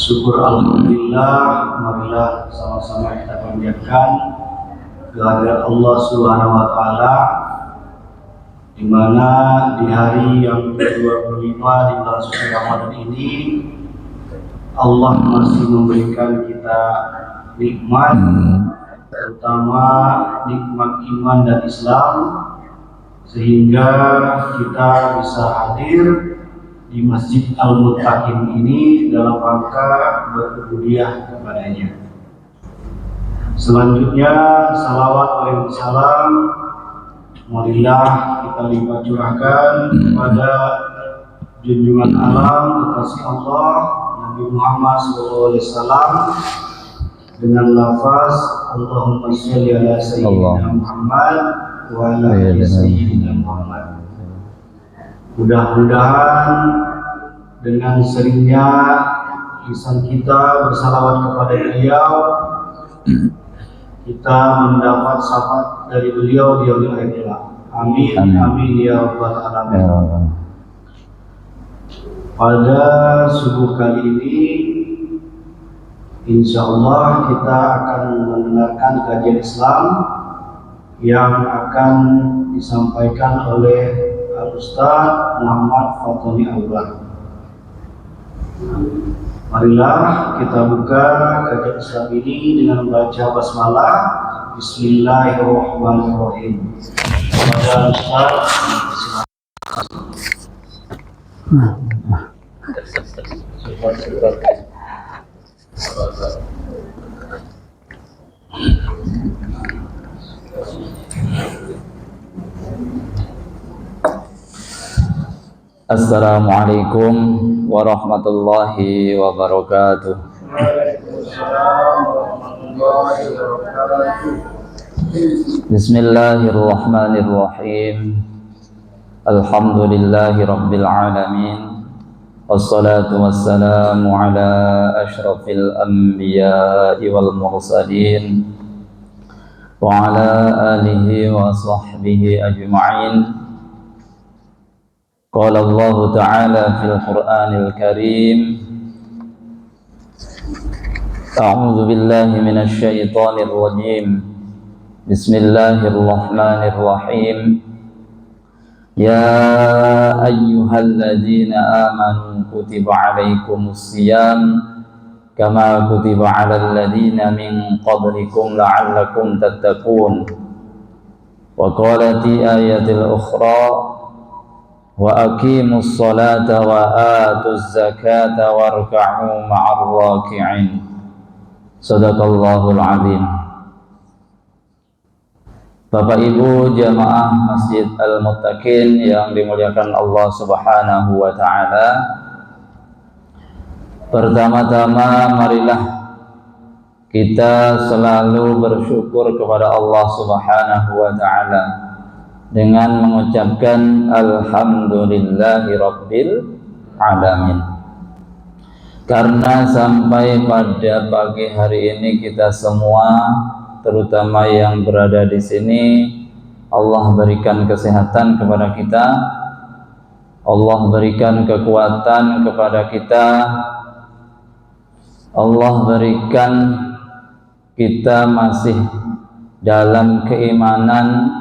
Syukur alhamdulillah, marilah sama-sama kita panjatkan kehadirat Allah Subhanahu wa taala, di mana di hari yang ke-25 di bulan suci Ramadan ini Allah masih memberikan kita nikmat, terutama nikmat iman dan Islam, sehingga kita bisa hadir di Masjid Al-Muttaqin ini dalam rangka berubudiyah kepadanya. Selanjutnya, salawat dan salam marilah kita limpah curahkan kepada junjungan alam kekasih Allah Nabi Muhammad SAW dengan lafaz Allahumma sholli ala sayyidina Muhammad wa ala ali sayyidina Muhammad. Mudah-mudahan dengan seringnya lisan kita bersalawat kepada beliau, kita mendapat syafaat dari beliau di yaumil akhir. Amin, amin ya rabbal alamin. Pada subuh kali ini, insya Allah kita akan mendengarkan kajian Islam yang akan disampaikan oleh Al-Ustaz Muhammad Fatoni Al-Bar. Marilah kita buka kajian Islam ini dengan membaca basmalah. Bismillahirrahmanirrahim. Kepada Ustaz, Assalamualaikum warahmatullahi wabarakatuh. Bismillahirrahmanirrahim. Alhamdulillahi rabbil alamin. Wassalatu wassalamu ala ashrafil anbiya'i wal mursalin wa ala alihi wa sahbihi ajma'in. Qala Allah Ta'ala fil Qur'anil Karim, A'udzu billahi minasy syaithanir rajim. Bismillahirrahmanirrahim. Ya ayyuhalladzina amanu kutiba 'alaikumus shiyam kama kutiba 'alal ladzina min qablikum la'allakum tattaqun. Wa qalat ayatil ukhra wa aqimus salata wa atuz zakata warka'u ma'ar raki'in. Sadaqallahul azim. Bapak Ibu jamaah Masjid Al-Muttaqin yang dimuliakan Allah Subhanahu wa taala, pertama-tama marilah kita selalu bersyukur kepada Allah Subhanahu wa taala dengan mengucapkan alhamdulillahi rabbil alamin. Karena sampai pada pagi hari ini kita semua, terutama yang berada di sini, Allah berikan kesehatan kepada kita, Allah berikan kekuatan kepada kita, Allah berikan kita masih dalam keimanan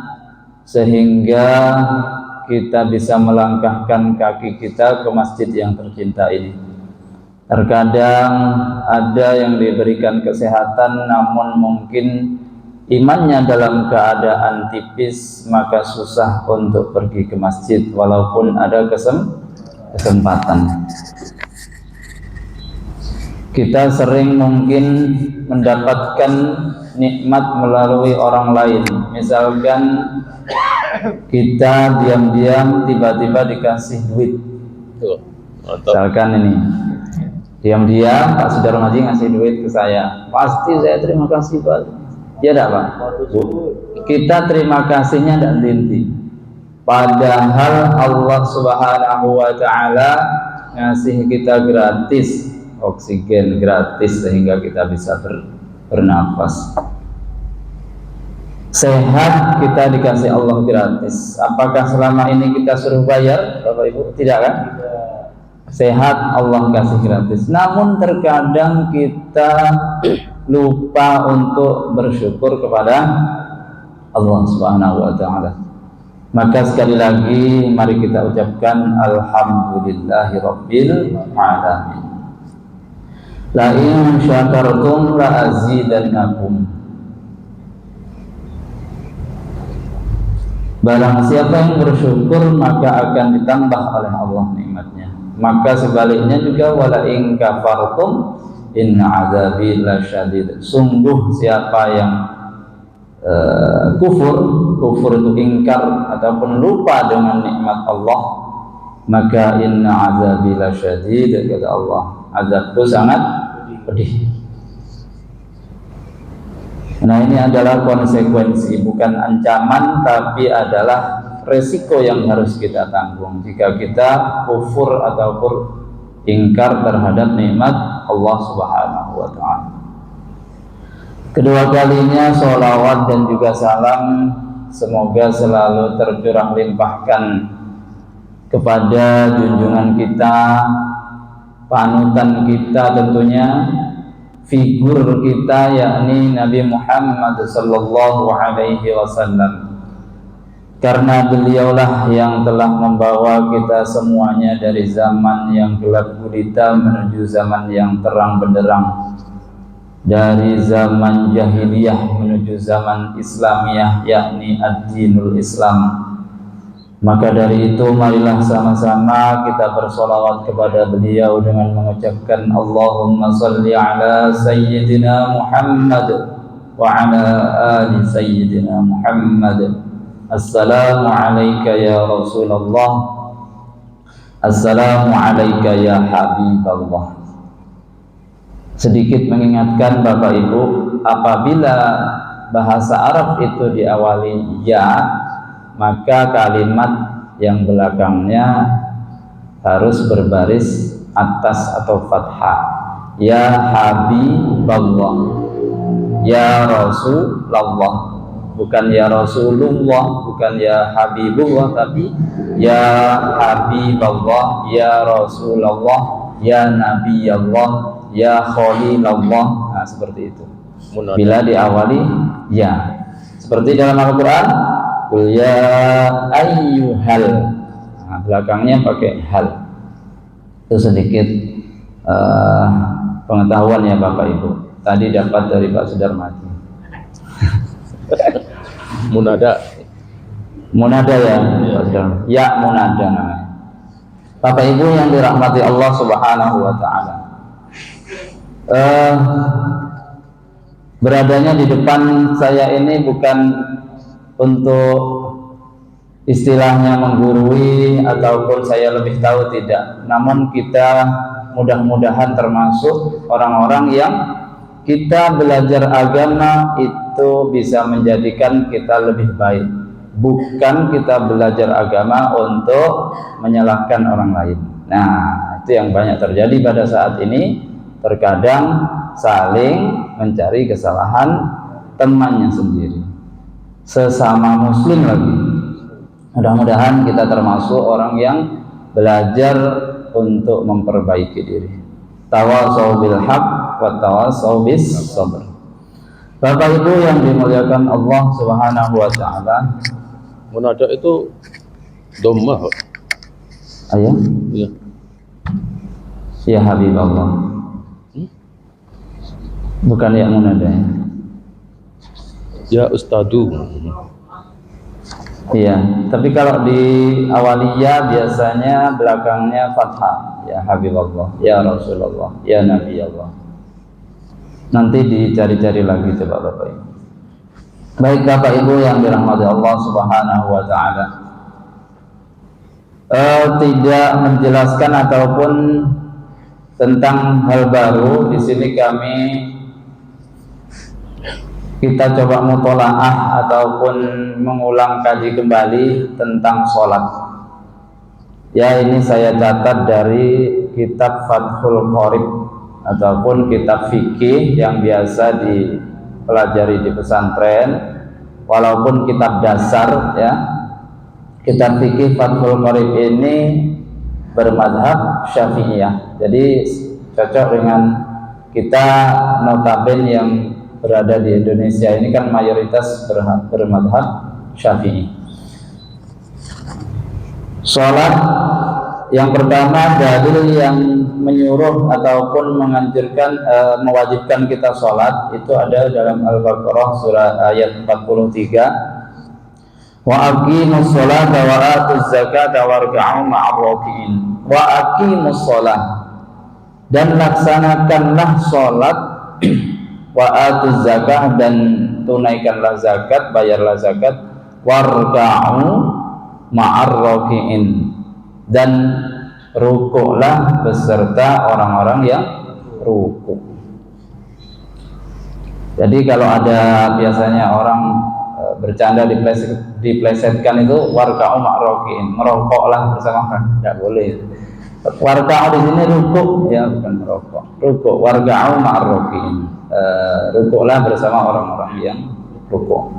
sehingga kita bisa melangkahkan kaki kita ke masjid yang tercinta ini. Terkadang ada yang diberikan kesehatan namun mungkin imannya dalam keadaan tipis, maka susah untuk pergi ke masjid walaupun ada kesempatan. Kita sering mungkin mendapatkan nikmat melalui orang lain. Misalkan kita diam-diam tiba-tiba dikasih duit. Misalkan ini, diam-diam Pak Sudarmaji ngasih duit ke saya, pasti saya terima kasih Pak. Ya enggak Pak? Kita terima kasihnya dan inti. Padahal Allah Subhanahu wa taala ngasih kita gratis, oksigen gratis sehingga kita bisa bernafas. Sehat kita dikasih Allah gratis. Apakah selama ini kita suruh bayar, Bapak Ibu? Tidak kan? sehat Allah kasih gratis. Namun terkadang kita lupa untuk bersyukur kepada Allah Subhanahu wa taala. Maka sekali lagi mari kita ucapkan alhamdulillahirabbil alamin. La in syakartum la azidannakum. Barang siapa yang bersyukur maka akan ditambah oleh Allah nikmatnya. Maka sebaliknya juga wala in kafartum inna azabi lasyadid. Sungguh siapa yang kufur itu ingkar ataupun lupa dengan nikmat Allah, maka inna azabi lasyadid, kata Allah, azabku sangat pedih. Nah, ini adalah konsekuensi, bukan ancaman, tapi adalah resiko yang harus kita tanggung jika kita kufur ataupun ingkar terhadap nikmat Allah Subhanahu wa ta'ala. Kedua kalinya sholawat dan juga salam semoga selalu tercurah limpahkan kepada junjungan kita, panutan kita tentunya, figur kita, yakni Nabi Muhammad sallallahu alaihi wasallam. Karena beliaulah yang telah membawa kita semuanya dari zaman yang gelap gulita menuju zaman yang terang benderang, dari zaman jahiliyah menuju zaman Islamiyah, yakni ad-dinul Islam. Maka dari itu marilah sama-sama kita bersolawat kepada beliau dengan mengucapkan Allahumma salli ala Sayyidina Muhammad wa ala ali Sayyidina Muhammad. Assalamu alayka ya Rasulullah, assalamu alayka ya Habiballah. Sedikit mengingatkan Bapak Ibu, apabila bahasa Arab itu diawali ya, maka kalimat yang belakangnya harus berbaris atas atau fathah. Ya Habiballah, ya Rasulullah, bukan ya Rasulullah, bukan ya Habibullah, tapi ya Habiballah, ya Rasulullah, ya Nabiyallah, ya Khalilullah. Nah, seperti itu. Bila diawali ya, seperti dalam Al-Quran, qul ya ayyuhal, nah, belakangnya pakai hal. Itu sedikit pengetahuan ya Bapak Ibu. Tadi dapat dari Pak Sudarmati. Munada ya, ya munada namanya. Bapak Ibu yang dirahmati Allah Subhanahu wa ta'ala, beradanya di depan saya ini bukan untuk istilahnya menggurui ataupun saya lebih tahu, tidak. Namun kita mudah-mudahan termasuk orang-orang yang kita belajar agama itu bisa menjadikan kita lebih baik. Bukan kita belajar agama untuk menyalahkan orang lain. Nah, itu yang banyak terjadi pada saat ini. Terkadang saling mencari kesalahan temannya sendiri, sesama muslim lagi. Mudah-mudahan kita termasuk orang yang belajar untuk memperbaiki diri. Tawasau bil haq wa tawasau bis sabr. Bapak Ibu yang dimuliakan Allah Subhanahu wa ta'ala, munada itu dhammah. Ayah? Iya. Ya Habiballah. Bukan ya munada. Ya Ustadu. Iya, tapi kalau di awaliyah biasanya belakangnya fathah. Ya Habiballah, ya Rasulullah, ya Nabi Allah. Nanti dicari-cari lagi coba Bapak Ibu. Baik Bapak Ibu yang dirahmati Allah Subhanahu wa ta'ala, tidak menjelaskan ataupun tentang hal baru di sini, kita coba mutolaah ataupun mengulang kaji kembali tentang sholat. Ya, ini saya catat dari kitab Fathul Qorib ataupun kitab fikih yang biasa dipelajari di pesantren, walaupun kitab dasar ya. Kitab fikih Fathul Qorib ini bermadhab Syafi'iyah. Jadi cocok dengan kita notabene yang berada di Indonesia ini kan mayoritas bermadhab Syafi'i. Sholat yang pertama, dalil yang menyuruh ataupun menganjurkan mewajibkan kita sholat itu ada dalam Al-Baqarah surah ayat 43. Wa aqimus sholata wa atuz zakata warka'u ma'ar raki'in. Wa aqimus sholat, dan laksanakanlah sholat, wa atuz zakah, dan tunaikanlah zakat, bayarlah zakat, warka'u ma'ar raki'in, dan rukuklah beserta orang-orang yang rukuk. Jadi kalau ada biasanya orang bercanda diplesetkan itu warka'u ma'ar raki'in, merokoklah bersama orang, tidak boleh. Warka'u di sini rukuk, ya bukan merokok. Rukuk, warka'u ma'ar raki'in, rukuklah bersama orang-orang yang rukuk.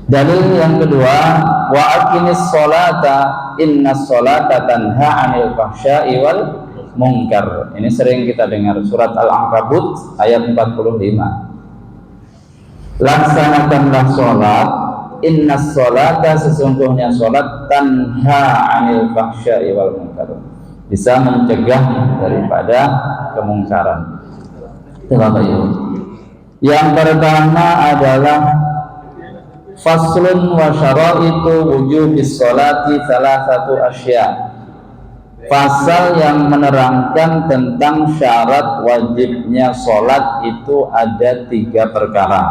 Dalil yang kedua, wa aqimis sholata innas sholata tanha 'anil fahsya'i wal munkar. Ini sering kita dengar, surat Al-Ankabut ayat 45. Laksanakanlah sholat, innas sholata, sesungguhnya sholat, tanha 'anil fahsya'i wal munkar, bisa mencegah daripada kemungkaran. Bapak Ibu, yang pertama adalah faslun wa syaraitu wujubis sholati salasatu asya. Pasal yang menerangkan tentang syarat wajibnya sholat itu ada 3 perkara.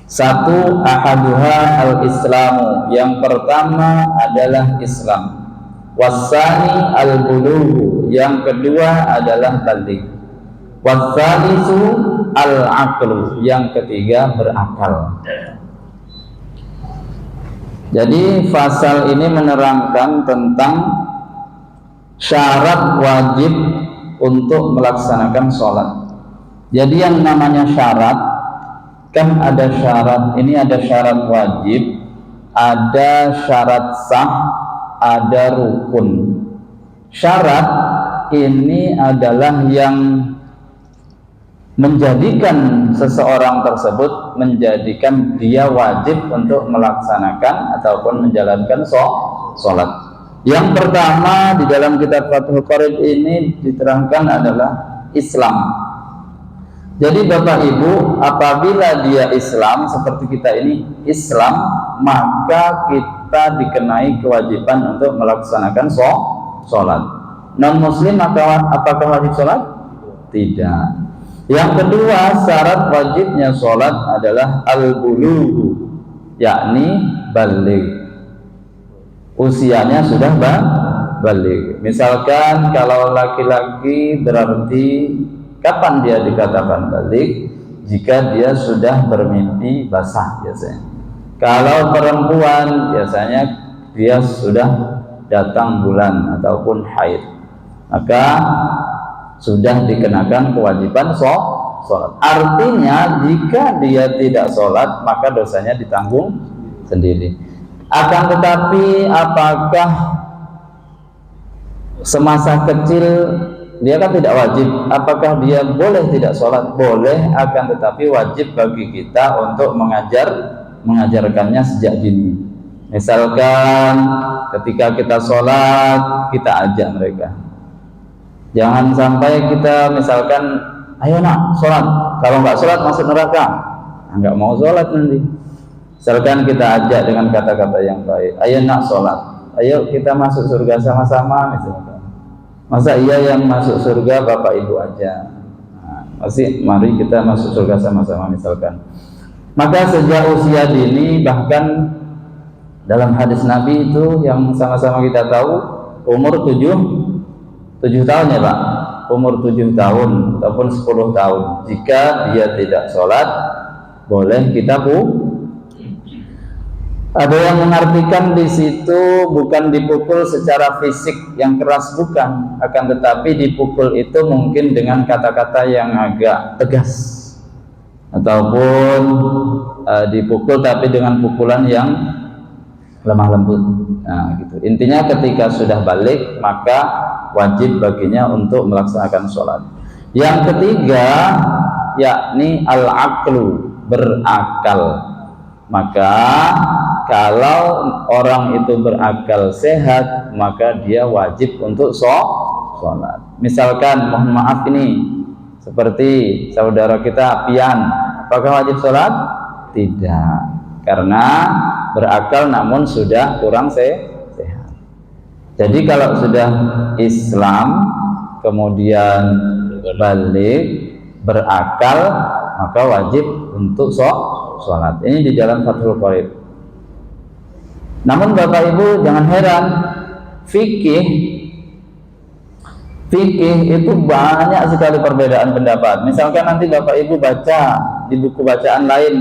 Satu, ahaduha al-islamu, yang pertama adalah Islam. Wasani al-bulughu, yang kedua adalah balik. Wasalisu al-aqlu, yang ketiga berakal. Jadi pasal ini menerangkan tentang syarat wajib untuk melaksanakan sholat. Jadi yang namanya syarat, kan ada syarat, ini ada syarat wajib, ada syarat sah, ada rukun. Syarat ini adalah yang menjadikan seseorang tersebut, menjadikan dia wajib untuk melaksanakan ataupun menjalankan sholat. Yang pertama di dalam kitab Fathul Qorib ini diterangkan adalah Islam. Jadi Bapak Ibu, apabila dia Islam seperti kita ini Islam, maka kita dikenai kewajiban untuk melaksanakan sholat. Non Muslim apakah wajib sholat? Tidak. Yang kedua, syarat wajibnya sholat adalah al-bulughu, yakni baligh. Usianya sudah baligh. Misalkan kalau laki-laki berarti kapan dia dikatakan baligh? Jika dia sudah bermimpi basah biasanya. Kalau perempuan biasanya dia sudah datang bulan ataupun haid, maka sudah dikenakan kewajiban sholat. Artinya jika dia tidak sholat maka dosanya ditanggung sendiri. Akan tetapi apakah semasa kecil dia kan tidak wajib, apakah dia boleh tidak sholat? Boleh, akan tetapi wajib bagi kita untuk mengajarkannya sejak dini. Misalkan ketika kita sholat, kita ajak mereka. Jangan sampai kita misalkan, ayo nak sholat, kalau nggak sholat masuk neraka, nggak mau sholat nanti. Misalkan kita ajak dengan kata-kata yang baik, ayo nak sholat, ayo kita masuk surga sama-sama misalkan. Masa iya yang masuk surga bapak ibu aja? Mari kita masuk surga sama-sama misalkan. Maka sejak usia dini, bahkan dalam hadis Nabi itu yang sama-sama kita tahu, umur 7 tahun ya Pak, umur 7 tahun ataupun 10 tahun, jika dia tidak sholat boleh kita Ada yang mengartikan di situ bukan dipukul secara fisik yang keras, bukan, akan tetapi dipukul itu mungkin dengan kata-kata yang agak tegas, ataupun dipukul tapi dengan pukulan yang lemah lembut. Nah, gitu. Intinya ketika sudah balik maka wajib baginya untuk melaksanakan sholat. Yang ketiga yakni al-aqlu, berakal. Maka kalau orang itu berakal sehat maka dia wajib untuk sholat. Misalkan mohon maaf ini seperti saudara kita pian, apakah wajib sholat? Tidak, karena berakal namun sudah kurang sehat. Jadi kalau sudah Islam kemudian balik berakal maka wajib untuk sholat. Ini di dalam Fathul Qorib. Namun Bapak Ibu jangan heran, fikih itu banyak sekali perbedaan pendapat. Misalkan nanti Bapak Ibu baca di buku bacaan lain,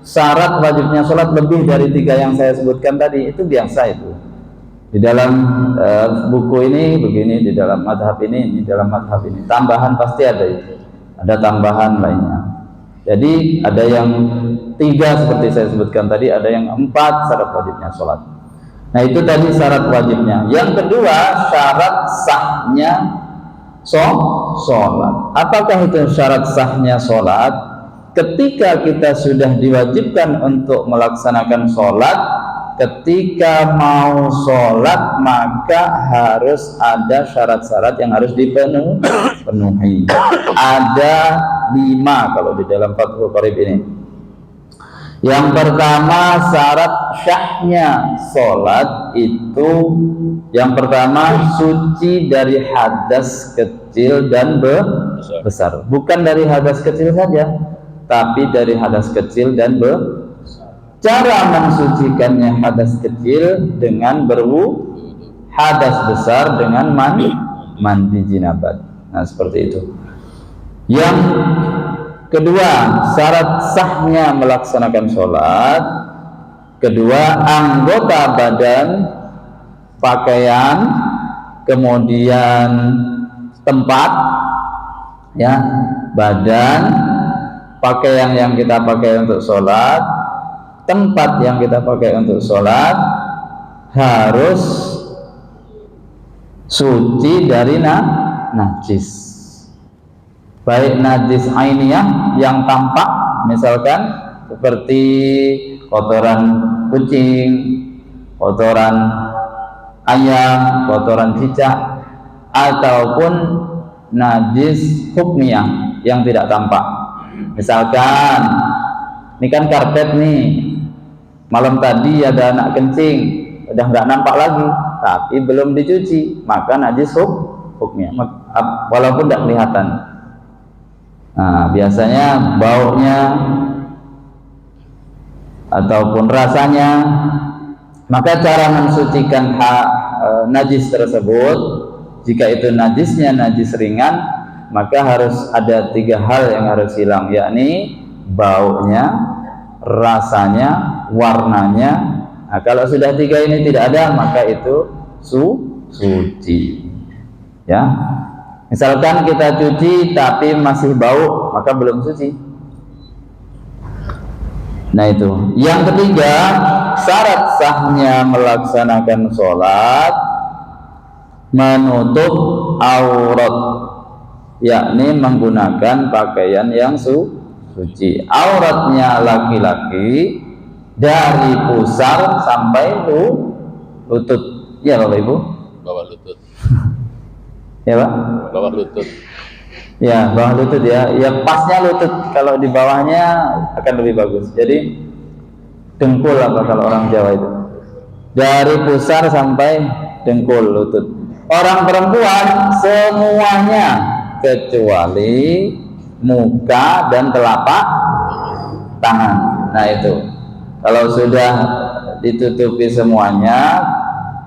syarat wajibnya sholat lebih dari 3 yang saya sebutkan tadi, itu biasa itu. Di dalam buku ini begini, di dalam madhab ini, di dalam madhab ini. Tambahan pasti ada itu. Ada tambahan lainnya. Jadi ada yang 3 seperti saya sebutkan tadi, ada yang 4 syarat wajibnya sholat. Nah itu tadi syarat wajibnya. Yang kedua syarat sahnya sholat. Apakah itu syarat sahnya sholat? Ketika kita sudah diwajibkan untuk melaksanakan sholat, ketika mau sholat maka harus ada syarat-syarat yang harus dipenuhi. Ada 5 kalau di dalam Fathul Qorib ini. Yang pertama syarat syahnya sholat itu yang pertama suci dari hadas kecil dan besar. Bukan dari hadas kecil saja, tapi dari hadas kecil dan besar. Cara mensucikannya hadas kecil dengan berwudu, hadas besar dengan mandi jinabat. Nah seperti itu. Yang kedua syarat sahnya melaksanakan sholat, kedua anggota badan, pakaian, kemudian tempat, ya, badan, pakaian yang kita pakai untuk sholat, tempat yang kita pakai untuk sholat harus suci dari najis. Baik najis ainiyah yang tampak, misalkan seperti kotoran kucing, kotoran ayam, kotoran cicak, ataupun najis hukmiyah yang tidak tampak. Misalkan ini kan karpet nih, malam tadi ada anak kencing, udah nggak nampak lagi, tapi belum dicuci, maka najis hukmiyah, walaupun tidak kelihatan. Nah, biasanya baunya ataupun rasanya, maka cara mensucikan najis tersebut, jika itu najisnya najis ringan, maka harus ada 3 hal yang harus hilang, yakni baunya, rasanya, warnanya. Nah, kalau sudah 3 ini tidak ada, maka itu suci. Ya. Misalkan kita cuci tapi masih bau, maka belum suci. Nah itu. Yang ketiga, syarat sahnya melaksanakan sholat menutup aurat, yakni menggunakan pakaian yang suci. Auratnya laki-laki dari pusar sampai lutut. Ya Bapak Ibu? Bawah lutut. Ya Pak? Bawah lutut. Ya, bawah lutut ya. Ya pasnya lutut, kalau di bawahnya akan lebih bagus. Jadi dengkul apa kalau orang Jawa itu. Dari pusar sampai dengkul lutut. Orang perempuan semuanya kecuali muka dan telapak tangan. Nah itu. Kalau sudah ditutupi semuanya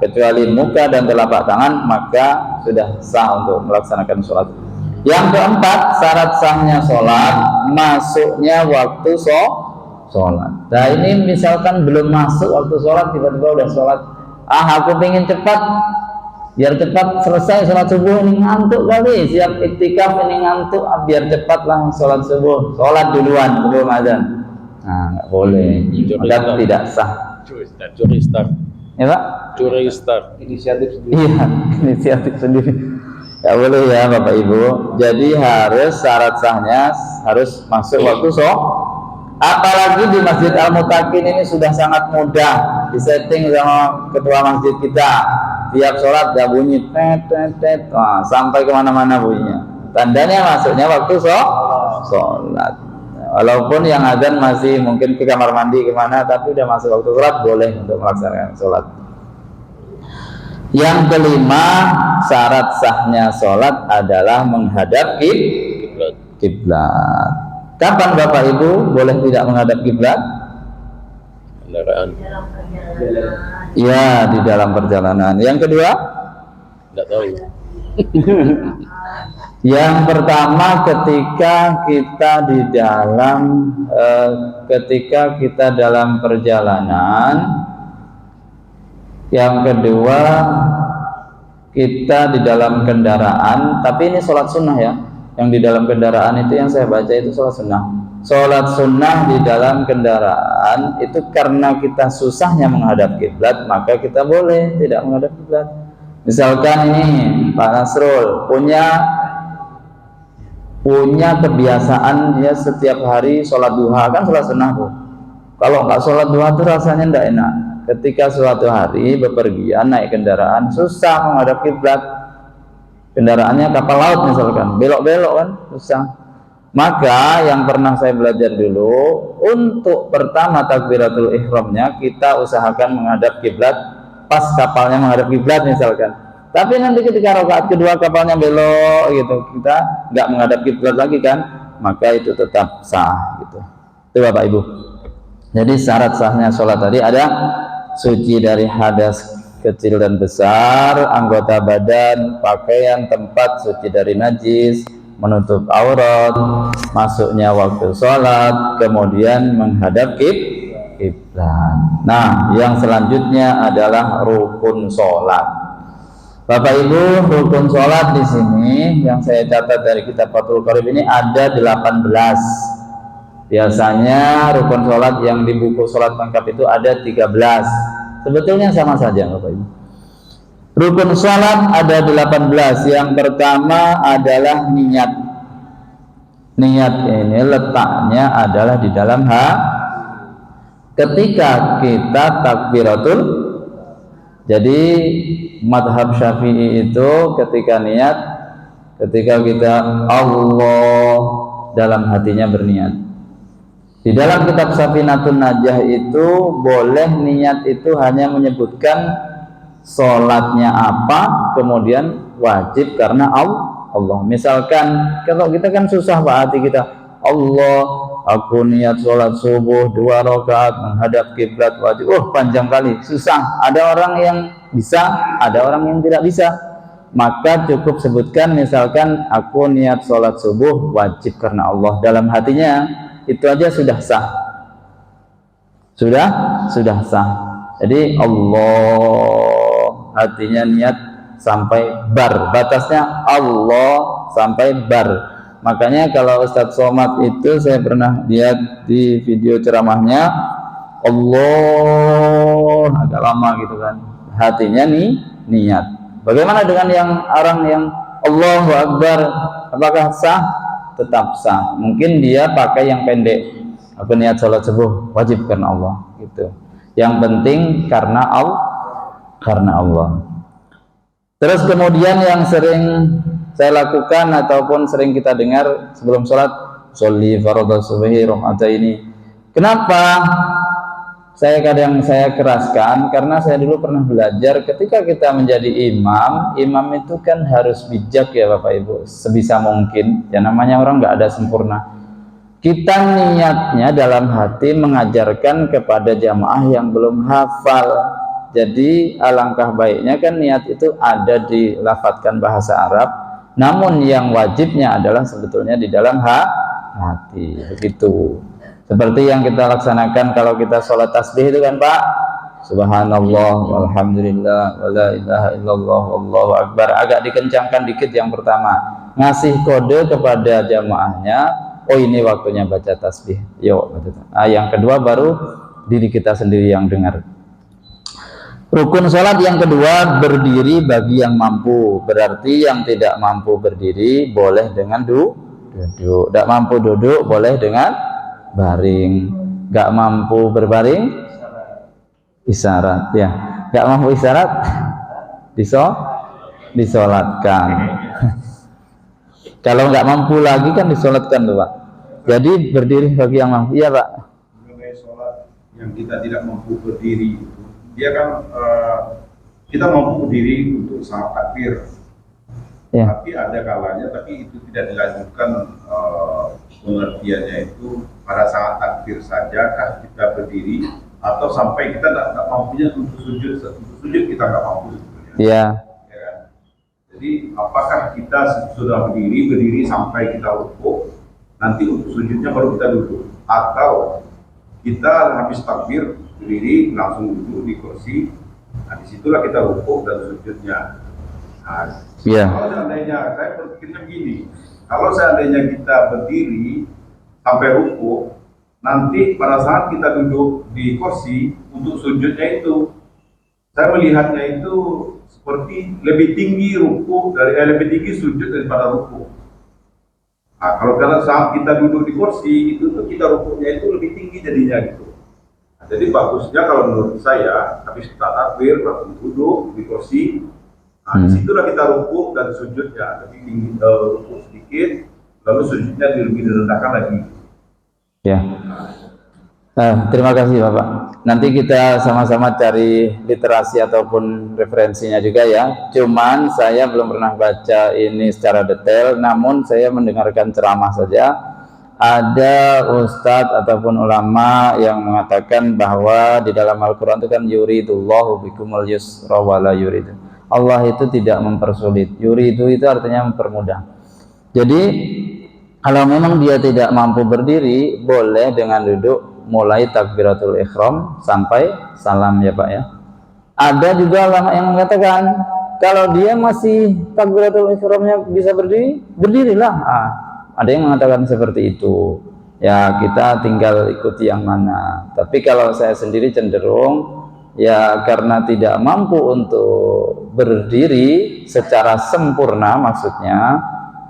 kecuali muka dan telapak tangan, maka sudah sah untuk melaksanakan sholat. Yang keempat, syarat sahnya sholat masuknya waktu sholat. Nah ini misalkan belum masuk waktu sholat, tiba-tiba udah sholat. Aku pengen cepat, biar cepat selesai sholat subuh, ini ngantuk kali, siap iktikaf ini ngantuk, biar cepat lah sholat subuh, sholat duluan sebelum azan. Nah nggak boleh, maka tidak sah. Curi start. Ya Pak? Curi start. Inisiatif sendiri. Iya, inisiatif sendiri. Gak boleh ya Bapak Ibu. Jadi harus syarat sahnya harus masuk waktu apalagi di Masjid Al-Mutakin ini sudah sangat mudah disetting sama ketua masjid kita. Tiap sholat gak bunyi tet tet tet. Wah, sampai kemana-mana bunyinya. Tandanya masuknya waktu sholat. Walaupun yang adzan masih mungkin ke kamar mandi kemana, tapi udah masuk waktu sholat boleh untuk melaksanakan sholat. Yang kelima, syarat sahnya sholat adalah menghadap kiblat. Kapan Bapak Ibu boleh tidak menghadap kiblat? Kendaraan. Ya, di dalam perjalanan. Yang kedua? Tidak tahu. Yang pertama ketika kita dalam perjalanan. Yang kedua, kita di dalam kendaraan, tapi ini sholat sunnah ya. Yang di dalam kendaraan itu yang saya baca itu sholat sunnah. Sholat sunnah di dalam kendaraan itu karena kita susahnya menghadap kiblat, maka kita boleh tidak menghadap kiblat. Misalkan ini Pak Nasrul punya kebiasaan dia setiap hari sholat duha, kan sholat sunnah tuh. Kalau nggak sholat duha tuh rasanya tidak enak. Ketika suatu hari bepergian naik kendaraan susah menghadap kiblat, kendaraannya kapal laut misalkan, belok-belok kan susah. Maka yang pernah saya belajar dulu, untuk pertama takbiratul ihramnya kita usahakan menghadap kiblat pas kapalnya menghadap kiblat misalkan. Tapi nanti ketika rakaat kedua kapalnya belok gitu, kita nggak menghadap kiblat lagi kan, maka itu tetap sah gitu. Itu Bapak Ibu. Jadi syarat sahnya sholat tadi ada suci dari hadas kecil dan besar, anggota badan, pakaian, tempat, suci dari najis, menutup aurat, masuknya waktu sholat, kemudian menghadap kiblat. Nah, yang selanjutnya adalah rukun sholat. Bapak Ibu, rukun sholat di sini yang saya catat dari kitab Fathul Qorib ini ada 18. Biasanya rukun sholat yang di buku sholat lengkap itu ada 13. Sebetulnya sama saja Bapak Ibu. Rukun sholat ada 18. Yang pertama adalah niat. Niat ini letaknya adalah di dalam ketika kita takbiratul. Jadi madhab Syafi'i itu ketika niat, ketika kita Allah dalam hatinya berniat. Di dalam kitab Safinatun Najah itu boleh niat itu hanya menyebutkan sholatnya apa, kemudian wajib karena Allah. Misalkan kalau kita kan susah Pak hati kita, Allah, aku niat sholat subuh 2 rakaat menghadap kiblat wajib. Panjang kali, susah. Ada orang yang bisa, ada orang yang tidak bisa. Maka cukup sebutkan misalkan aku niat sholat subuh wajib karena Allah dalam hatinya. Itu aja sudah sah. Sudah sah. Jadi Allah hatinya niat sampai bar. Batasnya Allah sampai bar. Makanya kalau Ustadz Somad itu saya pernah lihat di video ceramahnya, Allah agak lama gitu kan. Hatinya niat. Bagaimana dengan yang orang yang Allahu Akbar, apakah sah? Tetap sah. Mungkin dia pakai yang pendek. Aku niat sholat subuh wajib karena Allah gitu. Yang penting karena Allah. Terus kemudian yang sering saya lakukan ataupun sering kita dengar sebelum sholat, sholli fardhu subhi raka'ataini. Kenapa saya keraskan? Karena saya dulu pernah belajar ketika kita menjadi imam itu kan harus bijak ya Bapak Ibu, sebisa mungkin. Ya namanya orang nggak ada sempurna. Kita niatnya dalam hati mengajarkan kepada jamaah yang belum hafal. Jadi alangkah baiknya kan niat itu ada dilafadzkan bahasa Arab, namun yang wajibnya adalah sebetulnya di dalam hati. Begitu. Seperti yang kita laksanakan kalau kita sholat tasbih itu kan Pak, subhanallah walhamdulillah wala ilaha illallah wallahu akbar. Agak dikencangkan dikit yang pertama, ngasih kode kepada jamaahnya, oh ini waktunya baca tasbih, yuk. Yang kedua baru diri kita sendiri yang dengar. Rukun sholat yang kedua, berdiri bagi yang mampu. Berarti yang tidak mampu berdiri boleh dengan duduk. Tidak mampu duduk boleh dengan baring. Gak mampu berbaring, isyarat ya. Gak mampu isyarat, disolatkan. Kalau nggak mampu lagi kan disolatkan tuh Pak. Jadi berdiri bagi yang mampu. Iya Pak. Mengenai sholat yang kita tidak mampu berdiri, dia kan kita mampu berdiri untuk saat takbir, Ya. tapi ada kalanya, tapi itu tidak dilanjutkan pengertiannya itu pada saat takbir saja kah kita berdiri atau sampai kita nggak mampunya untuk sujud kita nggak mampu sebenarnya. Iya. Ya kan? Jadi apakah kita sudah berdiri sampai kita rukuk, nanti untuk sujudnya baru kita duduk, atau kita habis takbir berdiri langsung duduk di kursi, nah disitulah kita rukuk dan sujudnya. Nah, Iya. kalau seandainya, saya berpikirnya begini, kalau seandainya kita berdiri sampai rukuk, nanti pada saat kita duduk di kursi untuk sujudnya itu, saya melihatnya itu seperti lebih tinggi rukuk lebih tinggi sujud daripada rukuk. Nah, kalau karena saat kita duduk di kursi itu tuh kita rukuknya itu lebih tinggi jadinya gitu. Nah, jadi bagusnya kalau menurut saya habis kita takbir langsung duduk di kursi. Nah, disitulah kita rukuk dan sujudnya lebih tinggi, rukuk sedikit, lalu sujudnya lebih direndahkan lagi. Ya. Terima kasih Bapak. Nanti kita sama-sama cari literasi ataupun referensinya juga ya. Cuman saya belum pernah baca ini secara detail, namun saya mendengarkan ceramah saja. Ada ustadz ataupun ulama yang mengatakan bahwa di dalam Al-Quran itu kan yuridullahu bikumul yusra wala yuridu. Allah itu tidak mempersulit. Yuridu itu artinya mempermudah. Jadi kalau memang dia tidak mampu berdiri, boleh dengan duduk mulai takbiratul ihram sampai salam ya Pak ya. Ada juga ulama yang mengatakan kalau dia masih takbiratul ihramnya bisa berdiri, berdirilah. Ada yang mengatakan seperti itu. Ya kita tinggal ikuti yang mana. Tapi kalau saya sendiri cenderung ya karena tidak mampu untuk berdiri secara sempurna, maksudnya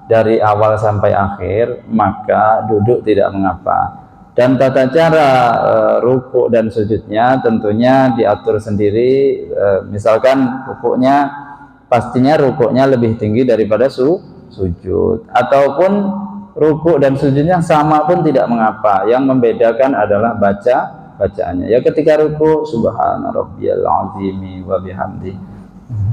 dari awal sampai akhir, maka duduk tidak mengapa. Dan tata cara rukuk dan sujudnya tentunya diatur sendiri. Misalkan rukuknya, pastinya rukuknya lebih tinggi daripada sujud, ataupun rukuk dan sujudnya sama pun tidak mengapa. Yang membedakan adalah bacaannya. Ya ketika rukuk subhana rabbiyal azimi wa bihamdi,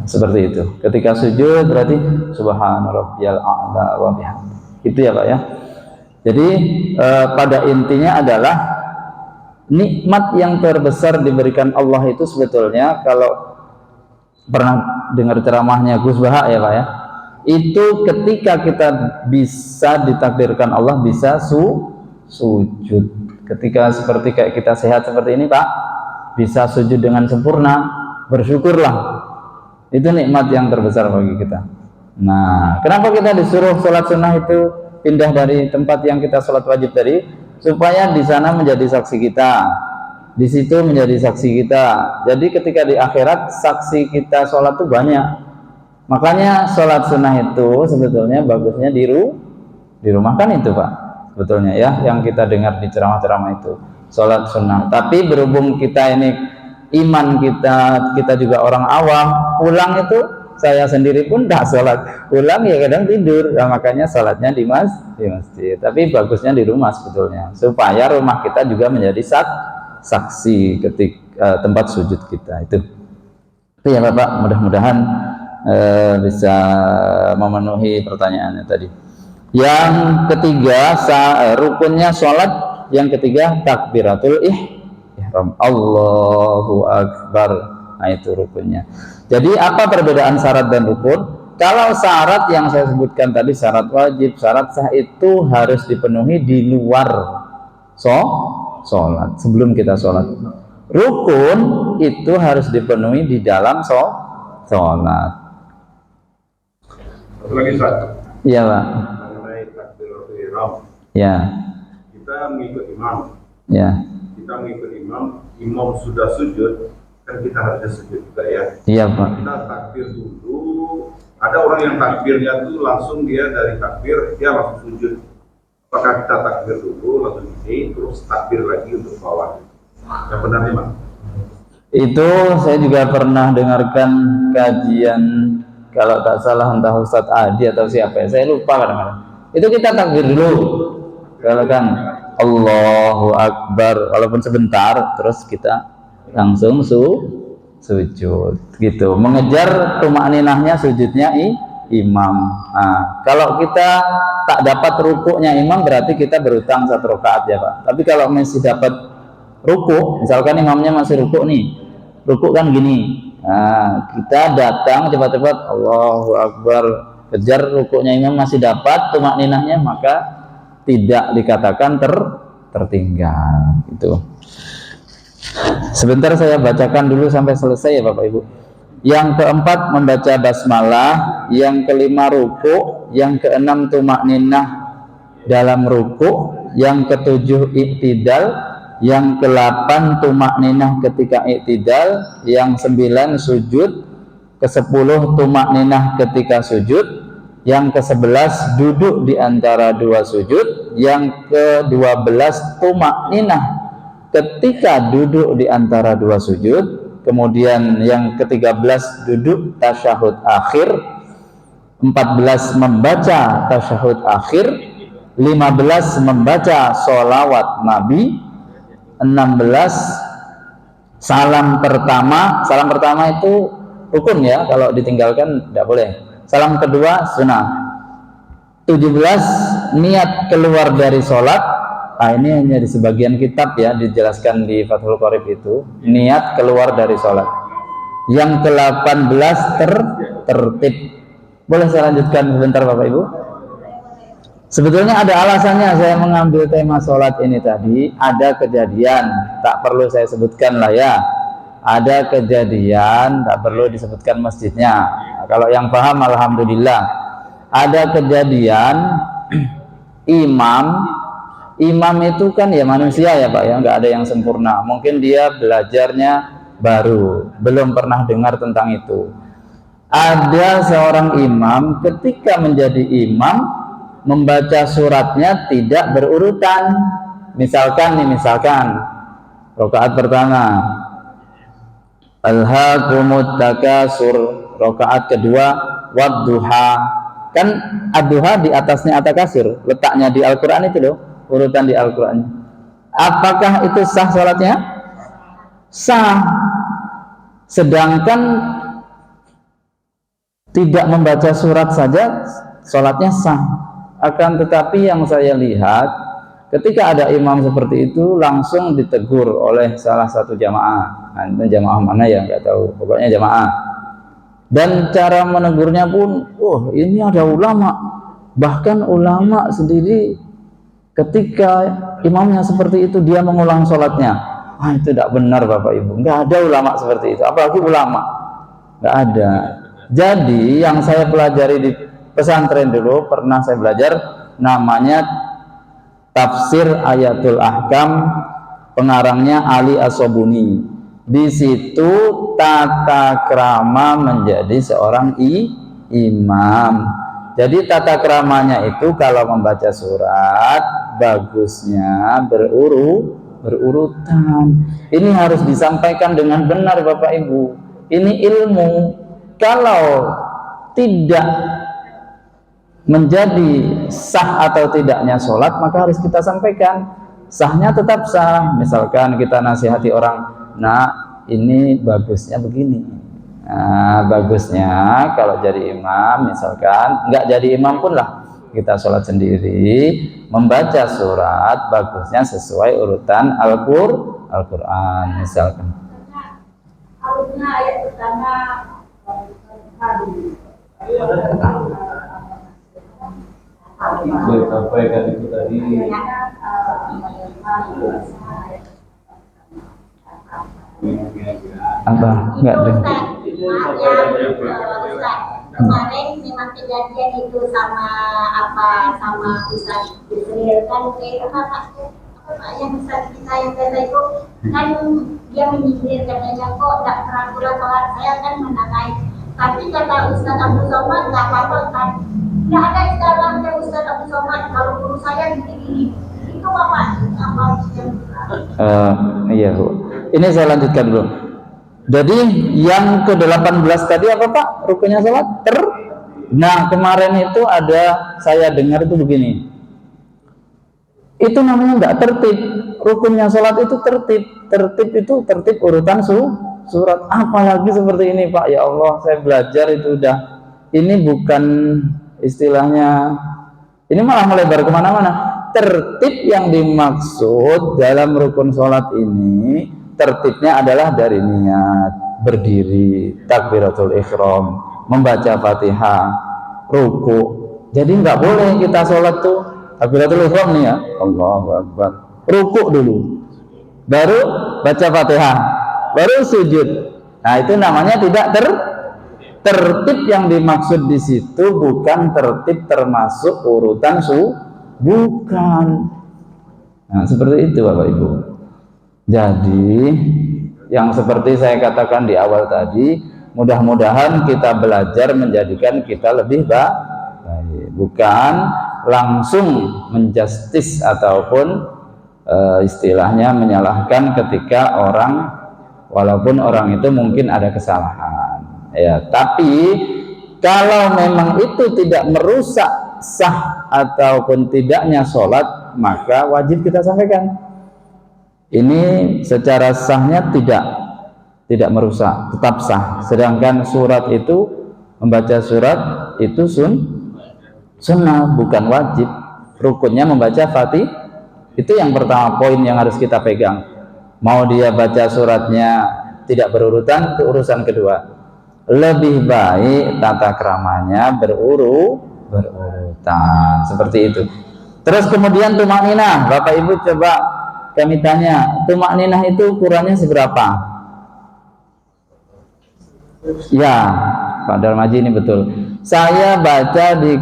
seperti itu. Ketika sujud berarti subhana rabbiyal a'la wa bihamdi. Itu ya Pak ya. Jadi pada intinya adalah nikmat yang terbesar diberikan Allah itu sebetulnya, kalau pernah dengar ceramahnya Gus Baha ya Pak ya, itu ketika kita bisa ditakdirkan Allah bisa sujud. Ketika seperti kayak kita sehat seperti ini Pak, bisa sujud dengan sempurna, bersyukurlah. Itu nikmat yang terbesar bagi kita. Nah, kenapa kita disuruh sholat sunnah itu pindah dari tempat yang kita sholat wajib tadi, supaya di sana menjadi saksi kita, di situ menjadi saksi kita. Jadi ketika di akhirat saksi kita sholat itu banyak. Makanya sholat sunnah itu sebetulnya bagusnya di rumah kan itu Pak, sebetulnya ya, yang kita dengar di ceramah-ceramah itu sholat sunnah. Tapi berhubung kita ini iman kita juga orang awam, pulang itu saya sendiri pun tidak sholat, pulang ya kadang tidur. Nah, makanya sholatnya di masjid. Tapi bagusnya di rumah sebetulnya, supaya rumah kita juga menjadi saksi ketika tempat sujud kita itu ya Bapak. Mudah-mudahan bisa memenuhi pertanyaannya tadi. Yang ketiga rukunnya sholat, yang ketiga takbiratul ihram, Allahu Akbar. Nah itu rukunnya. Jadi apa perbedaan syarat dan rukun? Kalau syarat yang saya sebutkan tadi, syarat wajib, syarat sah, itu harus dipenuhi di luar sholat, sebelum kita sholat. Rukun itu harus dipenuhi di dalam sholat. Satu lagi satu. Iya Pak. Mengenai takbiratul ihram. Ya. Kita mengikut imam. Ya. Kita mengikut imam sudah sujud, kan kita harusnya sujud juga ya. Iya Pak. Kita takbir dulu. Ada orang yang takbirnya tuh langsung dia dari takbir dia langsung sujud. Apakah kita takbir dulu langsung ini terus takbir lagi untuk bawah? Yang benar nih Mas. Itu saya juga pernah dengarkan kajian, kalau tak salah entah Ustadz Adi atau siapa ya, saya lupa kadang-kadang. Itu kita takbir dulu, kalau kan Allahu Akbar, walaupun sebentar, terus kita langsung sujud, gitu. Mengejar tumakninahnya sujudnya imam. Nah, kalau kita tak dapat rukuknya imam, berarti kita berutang 1 rakaat ya Pak. Tapi kalau masih dapat rukuk, misalkan imamnya masih rukuk nih, rukuk kan gini, nah, kita datang cepat-cepat Allahu Akbar, kejar rukuknya imam masih dapat tumakninahnya, maka tidak dikatakan tertinggal. Itu sebentar saya bacakan dulu sampai selesai ya Bapak Ibu. Yang keempat membaca basmalah, yang kelima rukuk, yang keenam tumakninah dalam rukuk, yang ketujuh iktidal, yang ke-8 tumakninah ketika iktidal, yang 9 sujud, ke-10 tumakninah ketika sujud, yang ke-11 duduk di antara 2 sujud, yang ke-12 tumakninah ketika duduk di antara 2 sujud, kemudian yang ke-13 duduk tasyahud akhir, 14 membaca tasyahud akhir, 15 membaca sholawat Nabi, 16 salam pertama. Salam pertama itu rukun ya, kalau ditinggalkan tidak boleh. Salam kedua sunnah. 17 niat keluar dari sholat. Nah, ini hanya di sebagian kitab ya, dijelaskan di Fathul Qorib itu niat keluar dari sholat. Yang ke-18 tertib. Boleh saya lanjutkan sebentar Bapak Ibu? Sebetulnya ada alasannya saya mengambil tema sholat ini tadi. Ada kejadian, tak perlu saya sebutkan lah ya. Ada kejadian, tak perlu disebutkan masjidnya. Nah, kalau yang paham alhamdulillah. Ada kejadian imam itu kan ya manusia ya Pak ya, nggak ada yang sempurna. Mungkin dia belajarnya baru, belum pernah dengar tentang itu. Ada seorang imam ketika menjadi imam membaca suratnya tidak berurutan. Misalkan rakaat pertama alhaakumut takasur, rakaat kedua wadduha. Kan ad-duha di atasnya at-takasur, letaknya di Al-Qur'an itu loh, urutan di Al-Qur'an. Apakah itu sah salatnya? Sah. Sedangkan tidak membaca surat saja salatnya sah. Akan tetapi yang saya lihat ketika ada imam seperti itu langsung ditegur oleh salah satu jamaah. Nah, jamaah mana ya nggak tahu, pokoknya jamaah. Dan cara menegurnya pun, ini ada ulama. Bahkan ulama sendiri ketika imamnya seperti itu dia mengulang sholatnya. Itu tidak benar Bapak Ibu. Nggak ada ulama seperti itu. Apalagi ulama, nggak ada. Jadi yang saya pelajari di pesantren dulu, pernah saya belajar namanya Tafsir Ayatul Ahkam, pengarangnya Ali As-Sobuni. Di situ tata krama menjadi seorang imam. Jadi tata kramanya itu kalau membaca surat bagusnya berurutan. Ini harus disampaikan dengan benar Bapak Ibu. Ini ilmu. Kalau tidak menjadi sah atau tidaknya sholat, maka harus kita sampaikan. Sahnya tetap sah. Misalkan kita nasihati orang, nah ini bagusnya begini. Nah, bagusnya kalau jadi imam, misalkan nggak jadi imam pun lah, kita sholat sendiri, membaca surat bagusnya sesuai urutan Al-Qur'an misalkan. Alurnya ayat pertama Saya sampaikan itu tadi. Apa? Enggak dengar. Kemarin memang kejadian itu sama Ustaz Yusril kan yang bisa kita yang biasa itu kan dia menyindir katanya kok tidak teratur sholat saya kan menangai. Tapi kata Ustaz Abdul Somad nggak apa-apa kan? Nggak ada istilahnya Ustaz Abdul Somad kalau guru saya gini-gini. Itu apa yang Iya Bu. Ini saya lanjutkan dulu. Jadi yang ke-18 tadi apa Pak? Rukunnya sholat Nah kemarin itu ada saya dengar itu begini. Itu namanya nggak tertib. Rukunnya sholat itu tertib. Tertib itu tertib urutan surat. Apalagi seperti ini Pak. Ya Allah, saya belajar itu udah. Ini bukan istilahnya. Ini malah melebar kemana-mana. Tertib yang dimaksud dalam rukun sholat ini, tertibnya adalah dari niat, berdiri, takbiratul ihram, membaca Fatihah, ruku. Jadi nggak boleh kita sholat tuh takbiratul ihram nih ya, Allahu Akbar, ruku dulu, baru baca Fatihah, baru sujud. Nah itu namanya tidak tertib. Yang dimaksud di situ bukan tertib termasuk urutan bukan. Nah seperti itu Bapak Ibu. Jadi yang seperti saya katakan di awal tadi, mudah-mudahan kita belajar menjadikan kita lebih baik, bukan langsung menjustis ataupun istilahnya menyalahkan ketika orang, walaupun orang itu mungkin ada kesalahan ya, tapi kalau memang itu tidak merusak sah ataupun tidaknya sholat, maka wajib kita sampaikan. Ini secara sahnya tidak merusak, tetap sah. Sedangkan surat itu, membaca surat itu sunnah, bukan wajib. Rukunnya membaca Fatihah. Itu yang pertama, poin yang harus kita pegang. Mau dia baca suratnya tidak berurutan, itu urusan kedua. Lebih baik tata keramanya berurutan, seperti itu. Terus kemudian tumakninah, Bapak Ibu coba kami tanya, tumakninah itu ukurannya seberapa? Ya, Pak Darmaji ini betul. Saya baca di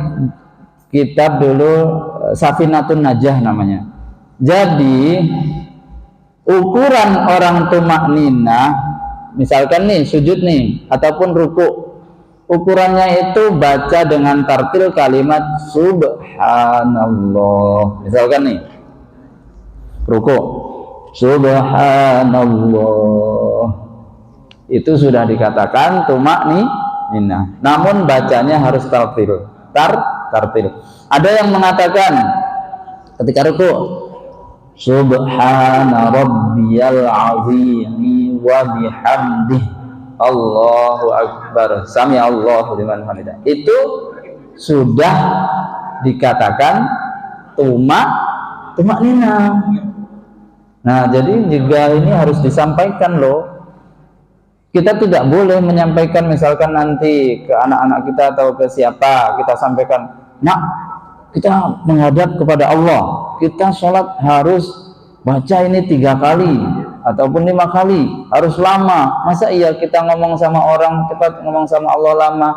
kitab dulu Safinatun Najah namanya. Jadi ukuran orang tumakninah, misalkan nih sujud nih ataupun ruku, ukurannya itu baca dengan tartil kalimat subhanallah. Misalkan nih ruku subhanallah, itu sudah dikatakan tumakninah. Namun bacanya harus tartil. Ada yang mengatakan ketika ruku subhana rabbiyal azimi wa bihamdih Allahu akbar sami Allahu liman hamidah, itu sudah dikatakan tumakninah. Nah jadi juga ini harus disampaikan loh. Kita tidak boleh menyampaikan misalkan nanti ke anak-anak kita atau ke siapa, kita sampaikan, nak kita menghadap kepada Allah, kita sholat harus baca ini 3 kali ataupun 5 kali, harus lama. Masa iya kita ngomong sama orang cepat, ngomong sama Allah lama?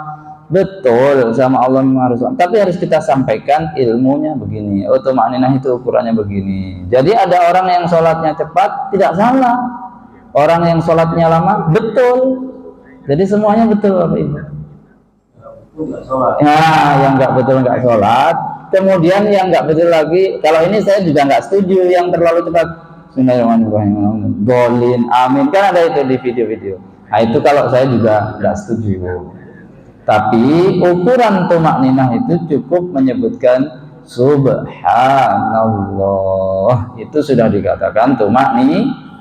Betul, sama Allah memang harus lama, tapi harus kita sampaikan ilmunya begini. Oh tumakninah itu ukurannya begini. Jadi ada orang yang sholatnya cepat, tidak salah. Orang yang sholatnya lama, betul. Jadi semuanya betul Bapak Ibu. Ya, yang nggak betul nggak sholat. Kemudian yang nggak betul lagi, kalau ini saya juga nggak setuju yang terlalu cepat. Bismillahirrahmanirrahim. Dolin, amin, kan ada itu di video-video. Nah itu kalau saya juga nggak setuju. Tapi ukuran tumakninah itu cukup menyebutkan subhanallah. Itu sudah dikatakan tumakninah.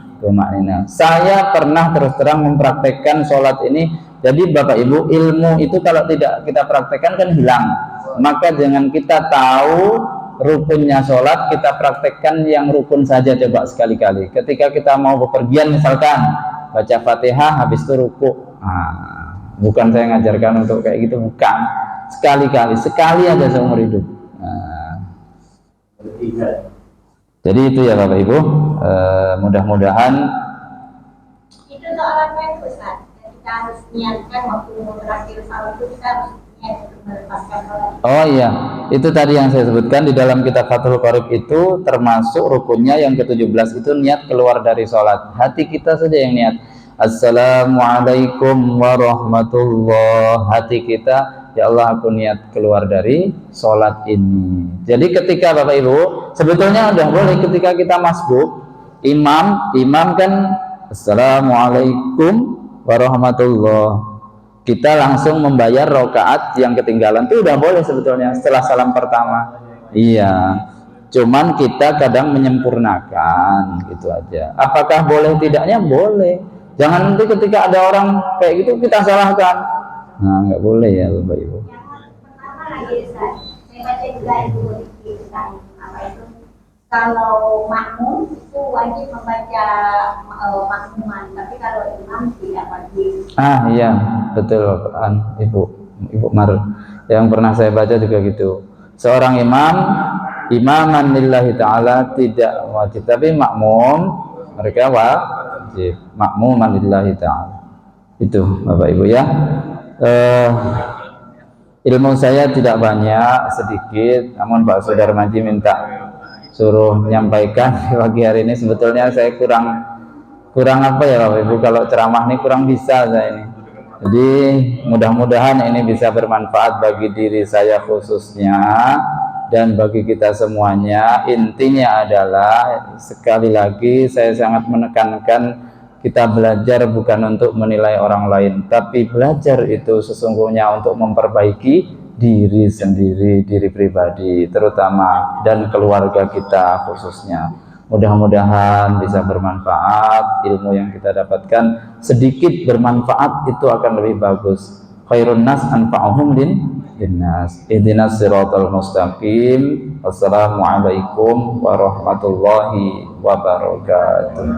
Saya pernah terus terang mempraktekkan sholat ini. Jadi Bapak Ibu, ilmu itu kalau tidak kita praktekkan kan hilang. Maka jangan kita tahu rukunnya sholat, kita praktekkan yang rukun saja coba sekali-kali. Ketika kita mau bepergian misalkan, baca Fatihah habis itu ruku. Bukan saya ngajarkan untuk kayak gitu, bukan. Sekali aja seumur hidup. Jadi itu ya Bapak Ibu, mudah-mudahan itu soal apa itu Ustaz? Kita harus niatkan waktu mau berakhir salat itu kita harus melepaskan sholat. Oh iya, itu tadi yang saya sebutkan di dalam kitab Fathul Qorib itu termasuk rukunnya yang ke-17 itu niat keluar dari sholat. Hati kita saja yang niat. Assalamualaikum warahmatullah. Hati kita, ya Allah aku niat keluar dari sholat ini. Jadi ketika Bapak Ibu, sebetulnya udah boleh ketika kita masbuk, imam kan Assalamualaikum warahmatullah. Kita langsung membayar rakaat yang ketinggalan itu udah boleh sebetulnya setelah salam pertama. Iya, cuman kita kadang menyempurnakan gitu aja. Apakah boleh tidaknya? Boleh. Jangan nanti ketika ada orang kayak gitu kita salahkan. Nah, nggak boleh ya Bapak Ibu. Yang pertama lagi Ustaz, saya baca juga itu di apa itu, kalau makmum itu wajib membaca makmuman, tapi kalau imam tidak wajib. Ah iya, betul Bapak Ibu Mar. Yang pernah saya baca juga gitu. Seorang imaman lillahi ta'ala tidak wajib, tapi makmum mereka wajib. Makmuman lillahi ta'ala. Itu Bapak Ibu ya. Ilmu saya tidak banyak, sedikit, namun Pak Saudara Maji minta suruh menyampaikan di pagi hari ini. Sebetulnya saya kurang apa ya Bapak Ibu, kalau ceramah ini kurang bisa saya ini. Jadi mudah-mudahan ini bisa bermanfaat bagi diri saya khususnya dan bagi kita semuanya. Intinya adalah sekali lagi saya sangat menekankan kita belajar bukan untuk menilai orang lain, tapi belajar itu sesungguhnya untuk memperbaiki diri sendiri, diri pribadi terutama, dan keluarga kita khususnya. Mudah-mudahan bisa bermanfaat, ilmu yang kita dapatkan sedikit bermanfaat itu akan lebih bagus. Khairun nas anfa'uhum linnas. Ihdinas siratal mustaqim. Wassalamualaikum warahmatullahi wabarakatuh.